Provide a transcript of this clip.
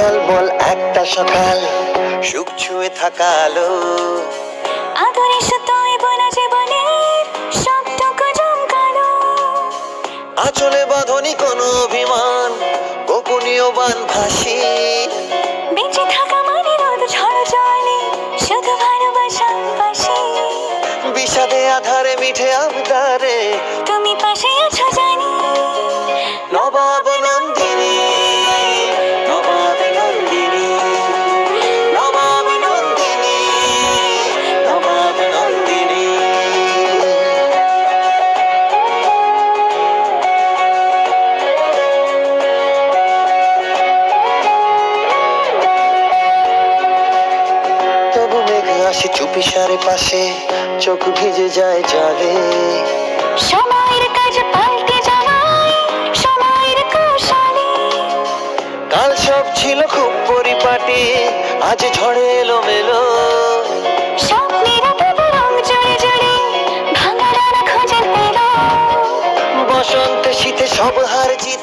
ঝলমল একটা সকাল, সুখ ছুঁয়ে থাকা আলো, আদরে সুতোয় বোনা জীবনের সবটুকু জমকালো। আঁচলে বাঁধনি কোনো অভিমান, গোপনীয় বান ভাসি। বেঁচে থাকা মানে রোদ ঝড় জলে শুধু ভালোবাসার পাশে। বিষাদে আধারে মিঠে আবদারে তুমি পাশে আছো জানি। নবাব নন্দিনী, নবাব নন্দিনী, নবাব নন্দিনী, নবাব নন্দিনী। তবু মেঘ আসে চুপিসারে পাশে, চোখ ভিজে যায় জলে। সময়ের কাজ পাল্টে যাওয়ায় সময়ের কৌশলে। কাল সব ছিল খুব পরিপাটি, আজ ঝড়ে এলো মেলো। স্বপ্নের তবু রং জুড়ে জুড়ে ভাঙা ডানা খুঁজে পেল। বসন্তে শীতে সব হার জিত